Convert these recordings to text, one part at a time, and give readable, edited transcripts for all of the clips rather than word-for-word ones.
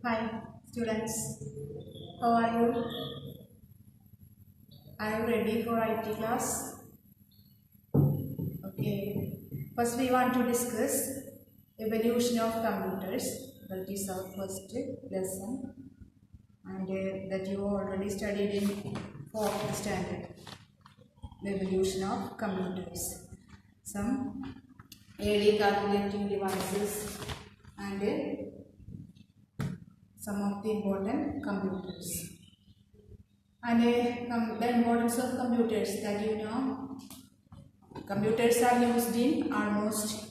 Hi students, how are you? Are you ready for IT class? Okay. First we want to discuss evolution of computers. That is our first lesson and that you already studied in 4th standard. The evolution of computers. Some early calculating devices and some of the important computers. And the importance of computers that you know. Computers are used in almost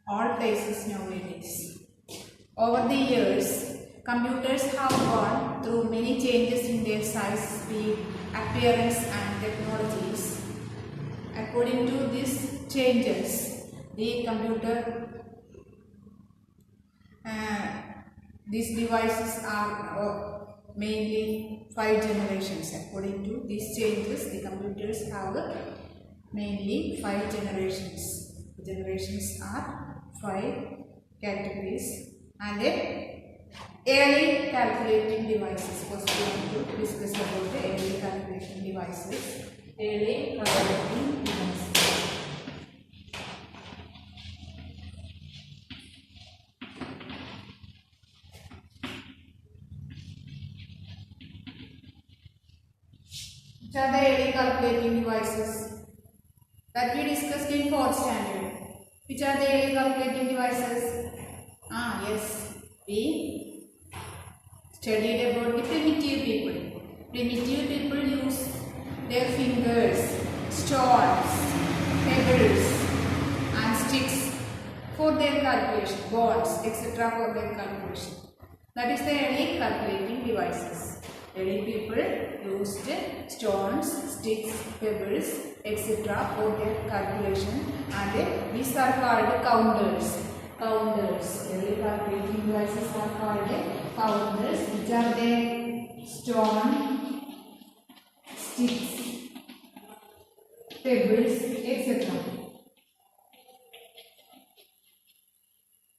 all places nowadays. Over the years, computers have gone through many changes in their size, speed, appearance and technologies. According to these changes, the computer, these devices are mainly 5 generations. According to these changes, the computers have mainly 5 generations. The generations are 5 categories and early calculating devices. First we want to discuss about the early calculating devices. Early calculating devices. Which are the early calculating devices that we discussed in 4th standard? Which are the early calculating devices? Yes, we studied about the primitive people. Primitive people use their fingers, stones, pebbles and sticks for their calculation, boards, etc. for their calculation. That is the early calculating devices. Early people used stones, sticks, pebbles, etc. for their calculation and these are called counters. Counters. Early calculating devices are called counters, which are the stone, sticks, pebbles, etc.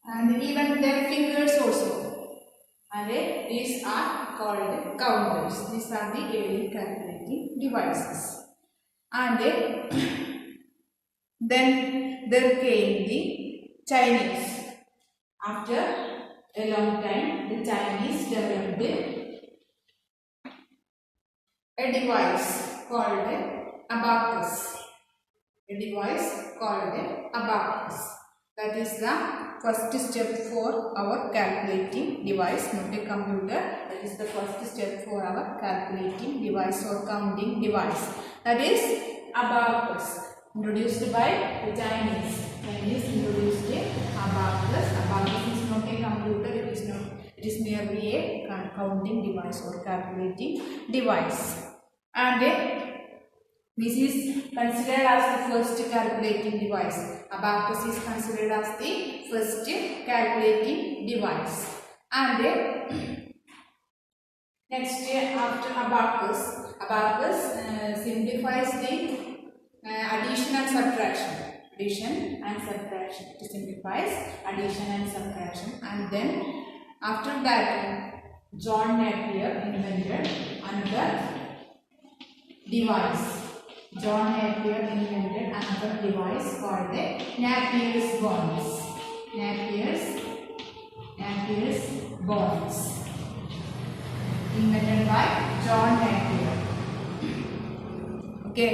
And even their fingers also. And these are called counters. These are the early calculating devices. And then there came the Chinese. After a long time, the Chinese developed a device called abacus. A device called abacus. That is the first step for our calculating device, not a computer. That is the first step for our calculating device or counting device. That is abacus, introduced by the Chinese. Chinese introduced abacus. Abacus is not a computer. It is merely a counting device or calculating device. And this is considered as the first calculating device. Abacus is considered as the first calculating device. And next after abacus simplifies the addition and subtraction. Addition and subtraction. It simplifies addition and subtraction. And then after that, John Napier invented another device. John Napier invented another device called the Napier's bonds. Napier's bonds. Invented by John Napier. Okay.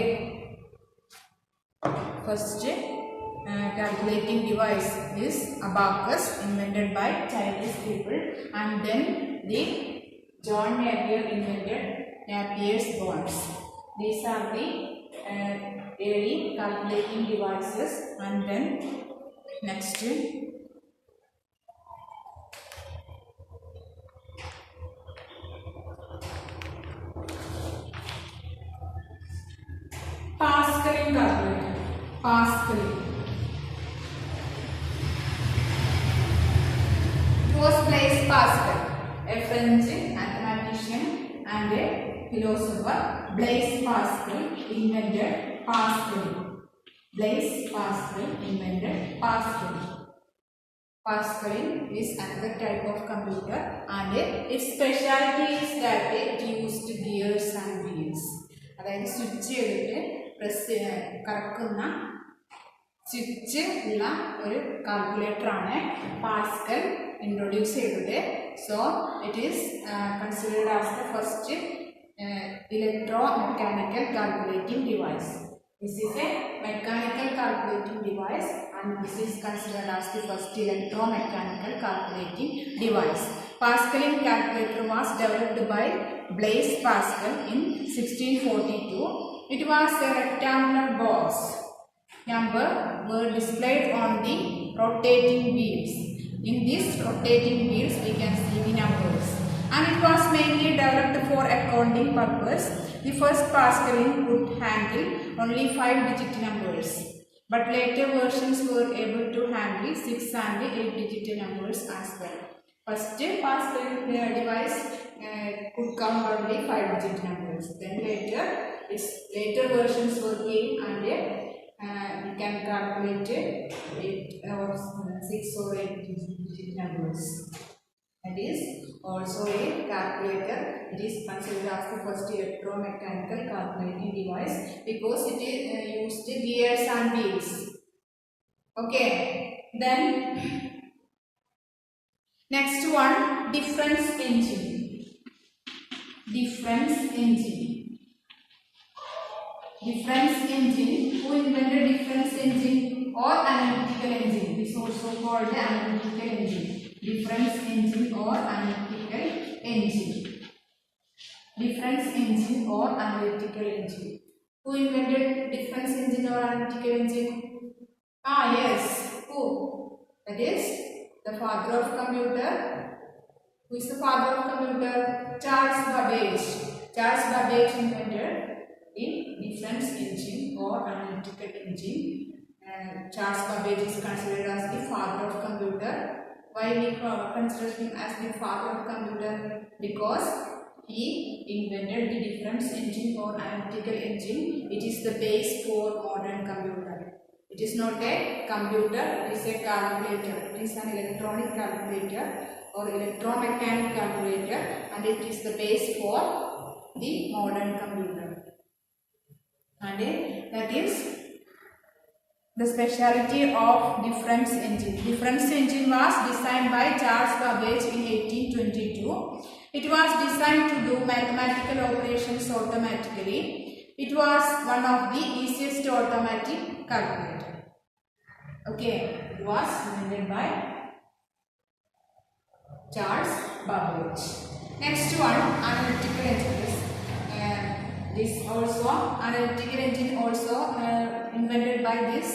First calculating device is abacus, invented by Chinese people, and then the John Napier invented Napier's bonds. These are the early calculating devices. And then next Pascaline calculator. Pascaline. It was Blaise Pascal, a French mathematician and a philosopher. Blaise Pascal invented Pascaline. Blaise Pascal invented Pascaline. Pascal is another type of computer, and its specialty is that it used gears and wheels. അതായത് switch ചെയ്തിട്ട് press കറക്കുന്ന switch ഉള്ള ഒരു calculator ആണ് Pascal introduce ചെയ്തത്. So it is considered as the first electromechanical calculating device. This is a mechanical calculating device, and this is considered as the first electromechanical calculating device. Pascaline calculator was developed by Blaise Pascal in 1642. It was a rectangular box. Number were displayed on the rotating wheels. In these rotating wheels we can see the numbers, and it was mainly developed for accounting purpose. The first Pascaline could handle only 5-digit numbers, but later versions were able to handle 6 and 8-digit numbers as well. First Pascaline device could count only 5-digit numbers. Then later versions were came, and we can calculate 8 or 6 or 8-digit numbers. That is also a calculator. It is considered as the first electromechanical calculating device because it is used gears and wheels. Okay. Then next one, difference engine. Difference engine. Difference engine. Who invented difference engine or analytical engine? This is also called the analytical engine. Difference engine or analytical engine. Difference engine or analytical engine. Who invented difference engine or analytical engine? Ah, yes. Who? That is the father of computer. Who is the father of computer? Charles Babbage. Charles Babbage invented the difference engine or analytical engine. Charles Babbage is considered as the father of computer. Why we consider him as the father of computer? Because he invented the difference engine or analytical engine. It is the base for modern computer. It is not a computer, it is a calculator. It is an electronic calculator or electromechanical calculator, and it is the base for the modern computer. And that is the specialty of difference engine. Difference engine was designed by Charles Babbage in 1822. It was designed to do mathematical operations automatically. It was one of the easiest automatic calculator. Okay, it was invented by Charles Babbage. Next one, analytical engine. This also analytical engine also invented by this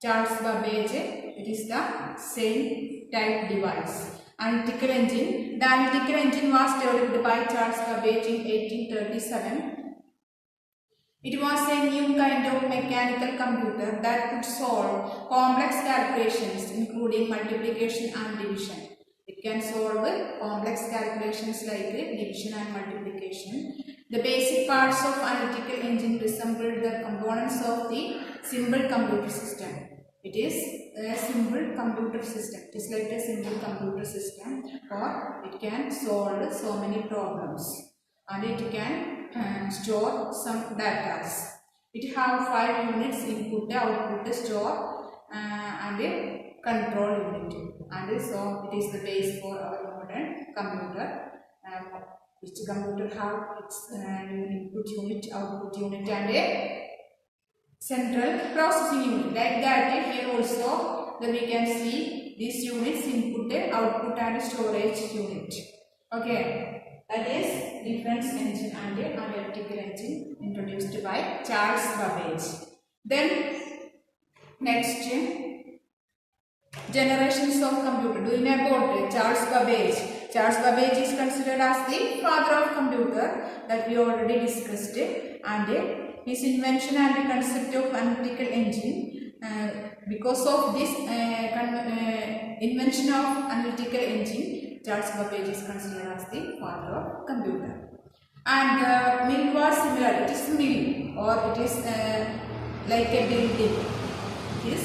Charles Babbage. It is the same type device. Analytical engine. The analytical engine was developed by Charles Babbage in 1837. It was a new kind of mechanical computer that could solve complex calculations including multiplication and division. It can solve complex calculations like division and multiplication. The basic parts of analytical engine resemble the components of the simple computer system. It is a simple computer system. It is like a simple computer system, or it can solve so many problems, and it can store some data. It have 5 units: input, output, store, and a control unit. And so it is the base for our modern computer. Each computer have its input unit, output unit, and a central processing unit. Like that, here also we can see these units: input, output, and storage unit. Okay, that is difference engine and analytical engine introduced by Charles Babbage. Then next, generations of computer. Do you know about Charles Babbage? Charles Babbage is considered as the father of computer, that we already discussed, and his invention and the concept of analytical engine. Because of this invention of analytical engine, Charles Babbage is considered as the father of computer. And mill was similar. It is mill, or it is like a building. His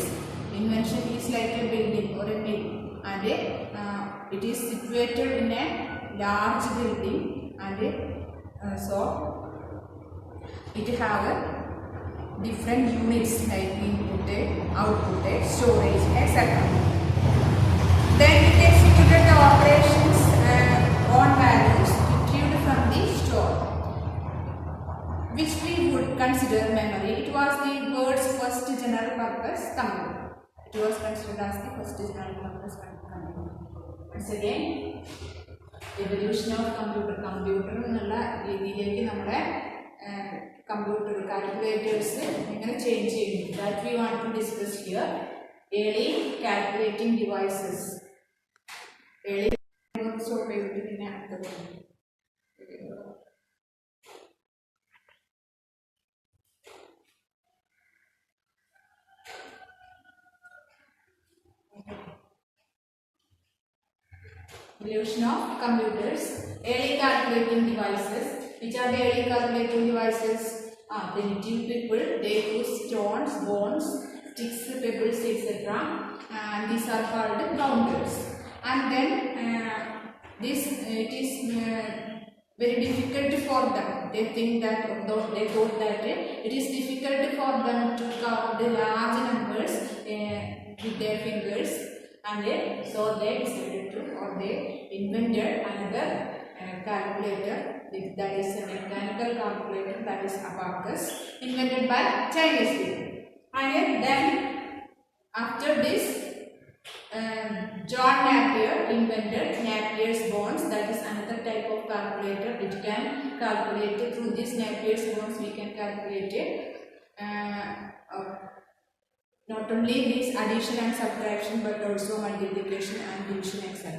invention is like a building or a mill, it is situated in a large building, and so it have different units like input, output, storage, etc. Then it executed the operations on values retrieved from the store, which we would consider memory. It was the world's first general purpose computer. It was considered as the first general purpose computer. Once again, evolution of computer. Computer എന്നുള്ള രീതിയിലേക്ക് നമ്മുടെ computer calculators എങ്ങനെ change ചെയ്യുന്നു. That we want to discuss here. Early calculating devices. Early sort പിന്നെ അടുത്തത്. Evolution of computers. Early calculating devices. Which are the early calculating devices? Primitive people, they use stones, bones, sticks, pebbles, etc. And these are called counters. And then it is very difficult for them. They think that, they thought that it is difficult for them to count the large numbers with their fingers, and so they decided to, or they invented another calculator, that is a mechanical calculator, that is abacus, invented by Chinese people. And then after this, John Napier invented Napier's bonds, that is another type of calculator. It can calculate through these Napier's bonds. We can calculate not only this addition and subtraction, but also multiplication and division, etc.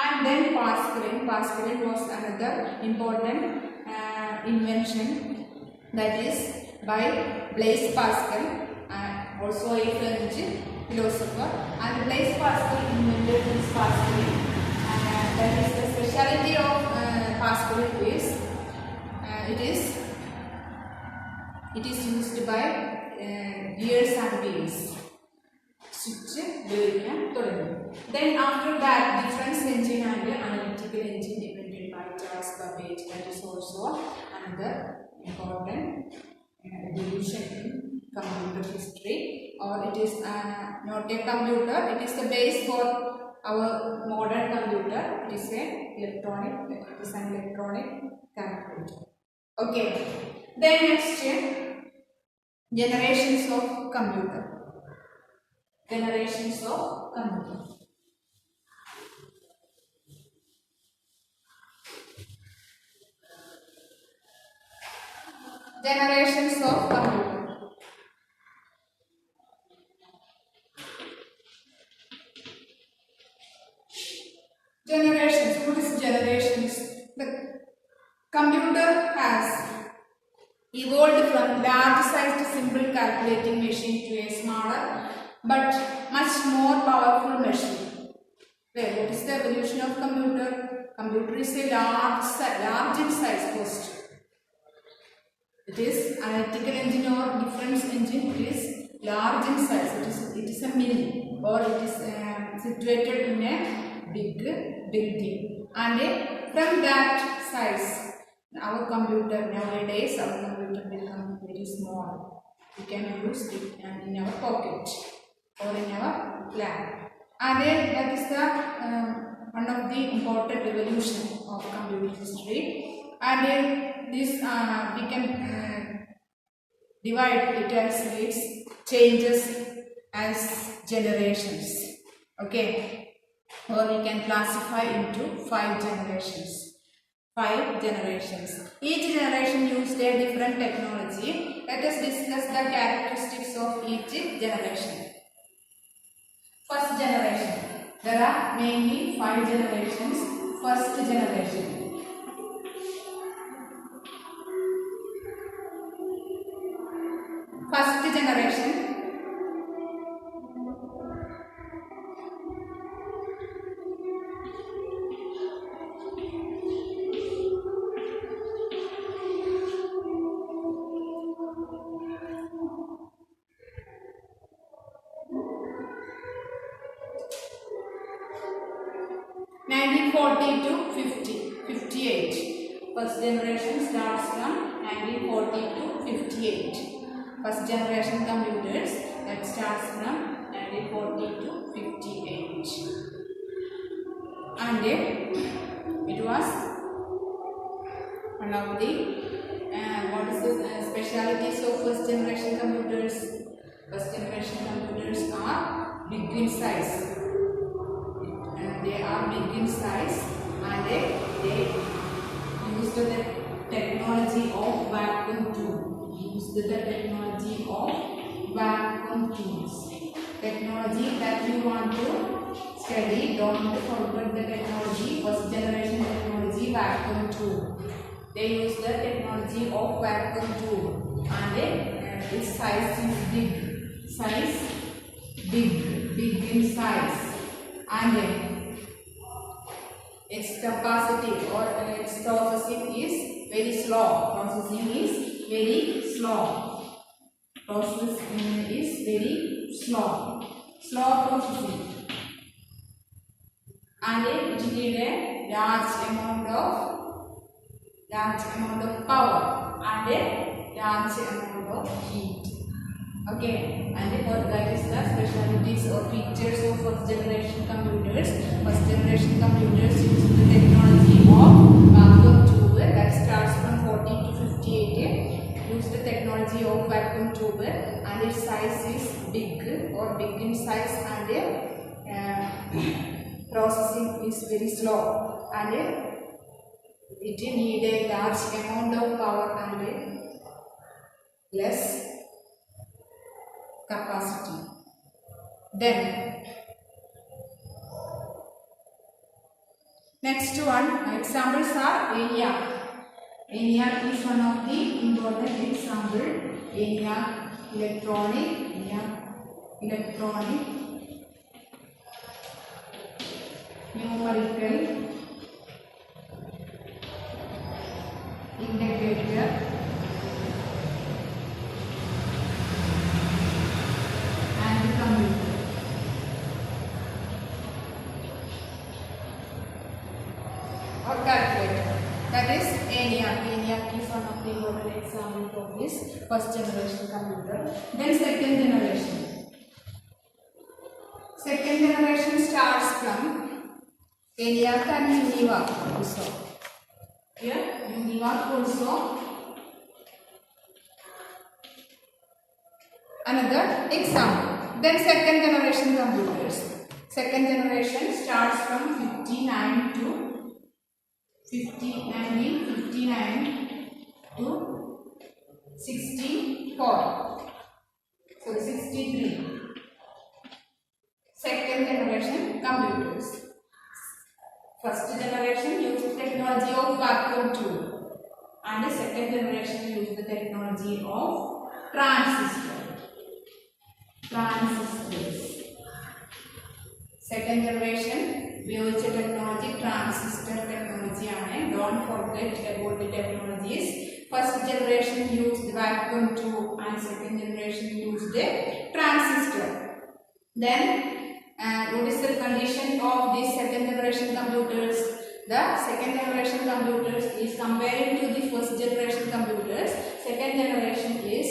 And then Pascaline was another important invention, that is by Blaise Pascal, also a French philosopher. And Blaise Pascal invented this Pascaline, and that is the speciality of Pascaline is it is used by gears and wheels. Then after that, difference engine and analytical engine invented by Charles Babbage. That is also another important evolution in computer history. Or it is not a computer, it is the base for our modern computer. It is an electronic calculator. Okay. Then next, generations of computer. Generations of computer. Generations of computer. Generations. What is generations? The computer has evolved from large-sized simple calculating machine to a smaller but much more powerful machine. What is the evolution of computer? Computer is a large in size first. It is analytical engine or difference engine. It is large in size. It is a mini, or it is situated in a big building. And from that size, our computer nowadays, our computer become very small. We can use it in our pocket or in our lab. And that is the one of the important evolution of computer history. And this we can divide it as its changes as generations. Okay, or we can classify into 5 generations. 5 generations. Each generation used a different technology. Let us discuss the characteristics of each generation. First generation. There are mainly 5 generations. First generation. First generation. 1940 to 58. First generation starts from 1940 to 58. First generation computers that starts from 1940 to 58. And it was one of the what is the specialities of first generation computers? First generation computers are big in size. They are big in size and they use the technology of vacuum tube. Use the technology of vacuum tubes. Technology that you want to study, don't forget the technology, first generation technology vacuum tube. They use the technology of vacuum tube and its size is big in size, and its capacity or its processing is very slow. Processing is very slow. Processing is very slow. Slow processing. And it needs a large amount of power and a large amount of heat. Okay, and that is the specialities or features of first generation computers. First generation computers use the technology of vacuum tube that starts from 40 to 58. Use the technology of vacuum tube and its size is big in size, and processing is very slow, and it need a large amount of power and less capacity. Then next one, examples are ENIAC. ENIAC is one of the important example. ENIAC, electronic, numerical integrator and computer. Or calculator. That is ENIAC. ENIAC is one of the important examples of this first generation computer. Then second generation. Second generation starts from ENIAC and UNIVAC also. Here UNIVAC also another example. Then second generation computers. Second generation starts from 59 to 64. So 63. Second generation computers. First generation used technology of vacuum tube, and the second generation used the technology of transistors. Second generation used technology transistor technology, and don't forget about the technologies. First generation used vacuum tube and second generation used the transistor. Then what is the condition of these second generation computers? The second generation computers is comparing to the first generation computers. Second generation is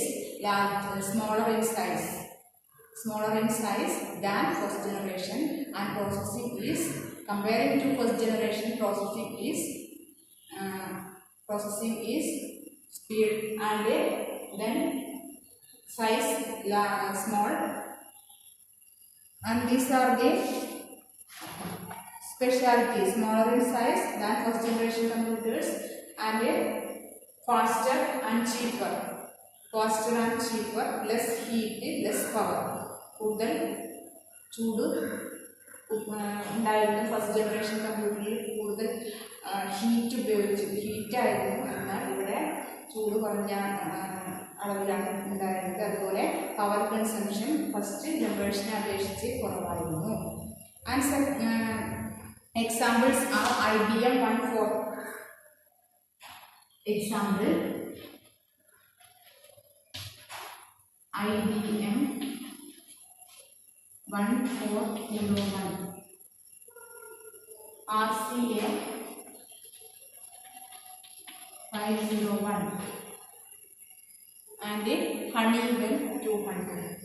smaller in size than first generation, and processing is comparing to first generation. Processing is speed and then size small. And these are the specialties: smaller in size than first generation computers, and faster and cheaper. Less heat, less power. കൂടുതൽ ചൂട് ഉണ്ടായിരുന്നു first generation കമ്പ്യൂട്ടറിൽ. കൂടുതൽ ഹീറ്റായിരുന്നു, എന്നാൽ ഇവിടെ ചൂട് കുറഞ്ഞ അളവിലാണ് ഉണ്ടായിരുന്നത്. അതുപോലെ പവർ കൺസംഷൻ ഫസ്റ്റ് ജനറേഷനെ അപേക്ഷിച്ച് കുറവായിരുന്നു. And examples R IBM 1.4. Example IBM 1.401. RCA 501 and a Honeywell 200.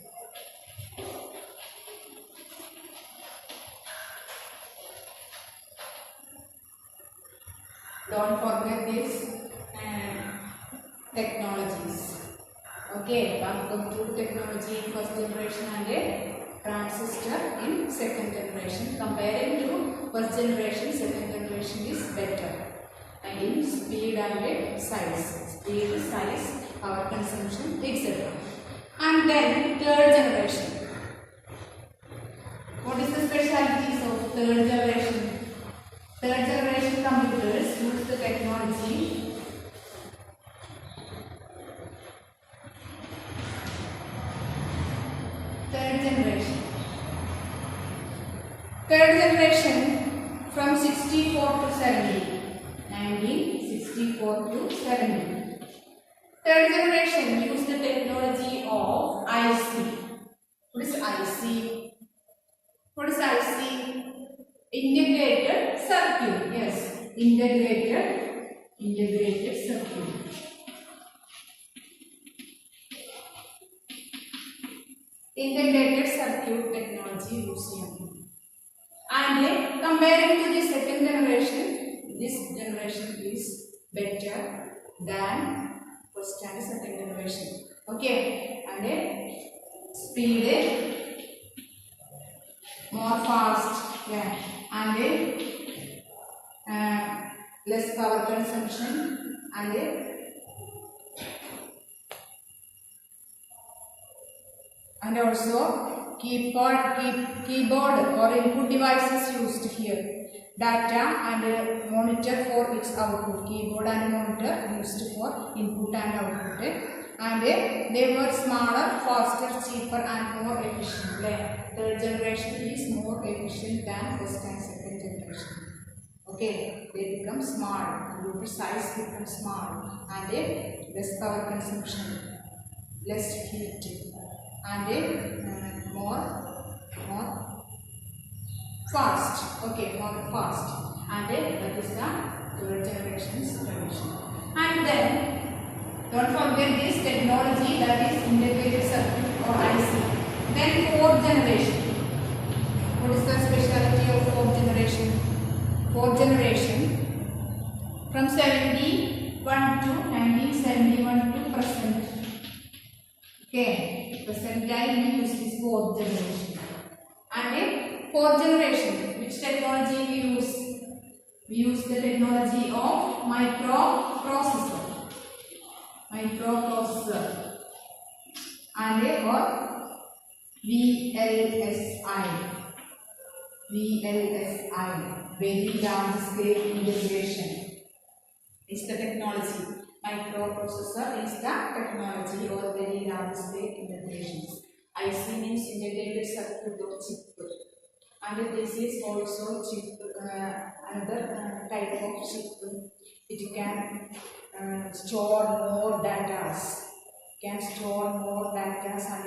Don't forget this technologies. Okay, computer technology in first generation and a transistor in second generation. Comparing to first generation, second generation is better. And in speed and size, power consumption, etc. And then third generation. What is the specialties of third generation? Third generation computers use the technology Third generation from 64 to 70. 1964 to 70. Third generation used the technology of IC. What is IC? What is IC? Integrated circuit. Yes, integrated circuit. Integrated circuit technology used. And comparing to the second generation, this generation is better than first and second generation. Okay, and speed more fast, yeah, and less power consumption, and also keyboard or input devices used here. Data and monitor for its output. Keyboard and monitor used for input and output. And they were smaller, faster, cheaper and more efficient. Third generation is more efficient than first and second generation. Okay, they become small. Computer size becomes small and less power consumption, less heat, and more fast. Okay, more fast. And that is the third generation's tradition. And then don't forget this technology, that is integrated circuit or IC. Then fourth generation. What is the speciality of fourth generation? Fourth generation from 71 to 1971 to present. Okay, present time we use this fourth generation. And fourth generation, which technology we use? We use the technology of microprocessor. And or VLSI, very large scale integration is the technology. Microprocessor is the technology or very large scale integrations. IC means integrated circuit or chip. And this is also chip, another type of chip. It can store more data. And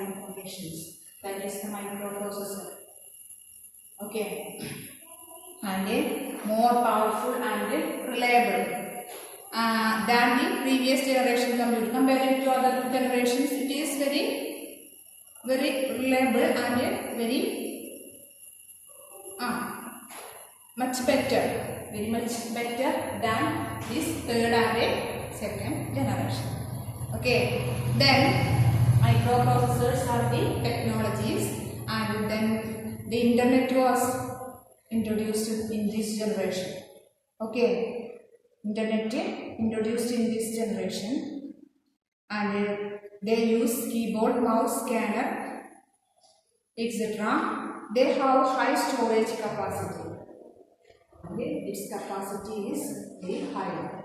informations. That is the microprocessor. Okay, and more powerful and reliable than the previous generation computer. Compared to other generations, it is very reliable and very much better, very much better than this third and second generation. Okay, then microprocessors are the technologies, and then the internet was introduced in this generation. Okay, internet introduced in this generation, and they use keyboard, mouse, scanner, etc. They have high storage capacity. Okay, its capacity is very high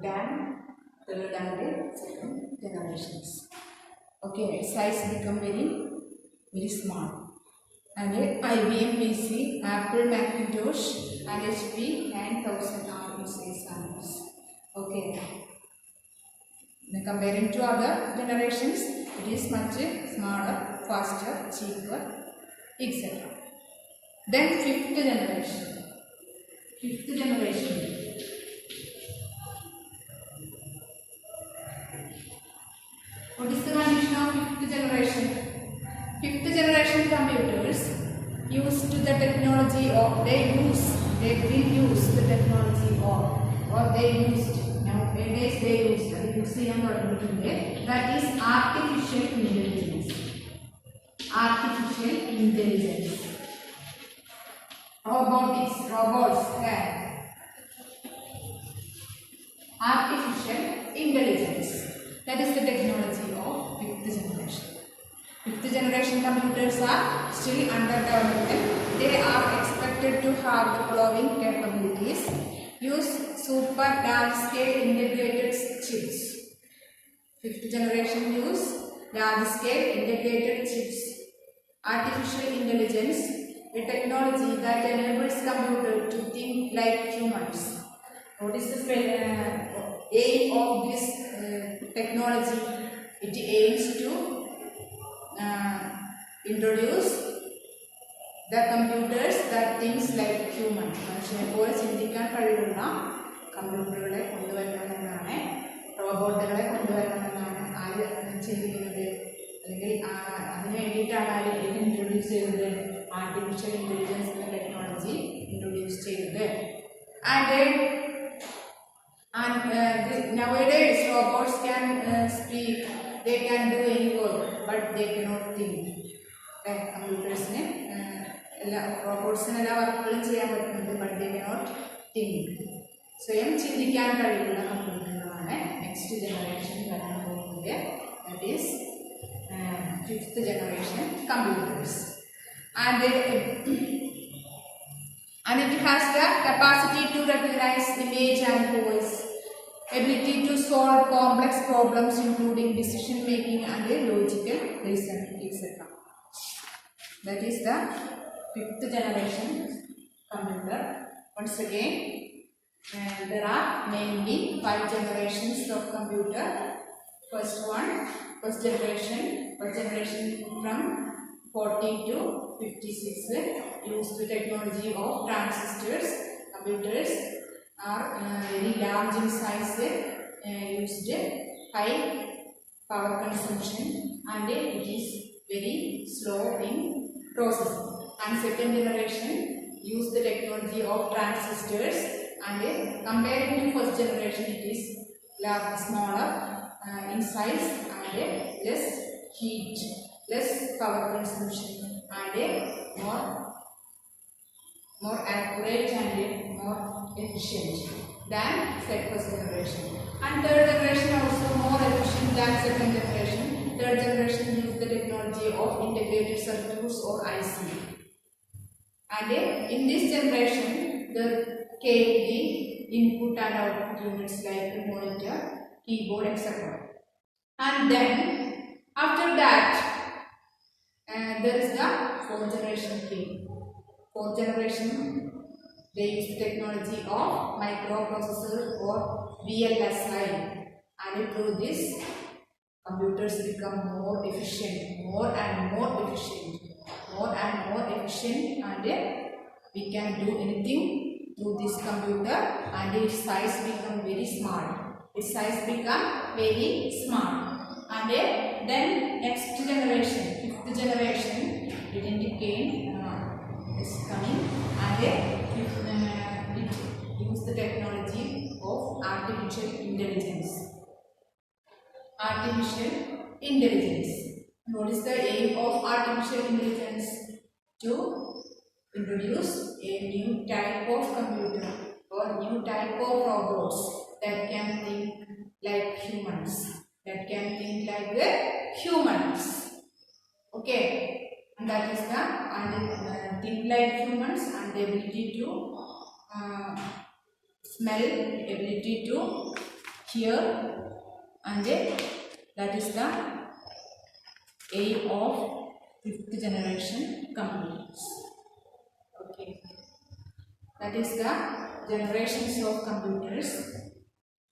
than third and second generations. Okay, size become very small. And IBM PC, Apple Macintosh, and HP 9000 are its examples. Okay. Now comparing to other generations, it is much smaller, faster, cheaper, etc. Then fifth generation. Fifth generation. What is the condition of fifth generation? Fifth generation computers used the technology of they will use the technology of or they used nowadays they use that is artificial intelligence. Artificial intelligence. Robots. Artificial intelligence. That is the technology of fifth generation. Fifth generation computers are still under development. They are expected to have the following capabilities. Use super large scale integrated chips. Fifth generation use large scale integrated chips. Artificial intelligence, a technology that enables computer to think like humans. What is the aim of this technology? It aims to introduce the computers that thinks like humans. മനുഷ്യനെപ്പോലെ ചിന്തിക്കാൻ കഴിവുള്ള കമ്പ്യൂട്ടറുകളെ കൊണ്ടുവരണമെന്നാണ്, റോബോട്ടുകളെ കൊണ്ടുവരണമെന്നാണ് ആര് ചിന്തിക്കുന്നത്, അല്ലെങ്കിൽ അതിന് വേണ്ടിയിട്ടാണ് ആര് ഇത് introduce ചെയ്തത്? ആർട്ടിഫിഷ്യൽ ഇൻ്റലിജൻസ് എന്ന ടെക്നോളജി ഇൻട്രൊഡ്യൂസ് ചെയ്തത്. Nowadays robots can speak, they can do any work, but they cannot think. കമ്പ്യൂട്ടേഴ്സിന് റോബോട്ട്സിന് എല്ലാ വർക്കുകളും ചെയ്യാൻ പറ്റുന്നുണ്ട്, ബട്ട് ദേ കനോട്ട് തിങ്ക്. സ്വയം ചിന്തിക്കാൻ കഴിവുള്ള കമ്പ്യൂട്ടറുകളാണ് നെക്സ്റ്റ് ജനറേഷൻ വരാൻ പോകുന്നത്. That is fifth generation computers. And it has the capacity to recognize image and voice, ability to solve complex problems including decision making and logical reasoning, etc. That is the fifth generation computer. Once again, there are mainly 5 generations of computer. First generation from 40 to 56 use the technology of transistors. Computers are very large in size, used high power consumption, and it is very slow in processing. And second generation use the technology of transistors, and comparing to first generation it is smaller in size and less heat, less power consumption, and more accurate and more efficient than first generation. And third generation also more efficient than second generation. Third generation use the technology of integrated circuits or IC. And in this generation, the input and output units like monitor, keyboard, etc. And then after that, there is the fourth generation came. Fourth generation, they use the technology of microprocessor or VLSI, and through this computers become more efficient, more and more efficient, and we can do anything through this computer, and its size become very small. And then next generation, fifth generation, it came is coming, and it use the technology of artificial intelligence. What is the aim of artificial intelligence? To introduce a new type of computer or new type of robots that can think like humans. Okay, and that is the think like humans, and the ability to smell, ability to hear, and that is the aim of fifth generation computers. Okay, that is the generations of computers.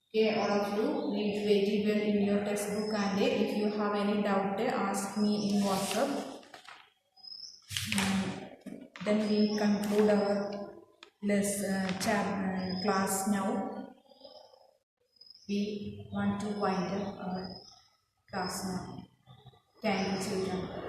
Okay, all of you read very well in your textbook, and if you have any doubt, ask me in WhatsApp. Then we conclude our class now. We want to wind up our class now. Thank you, children.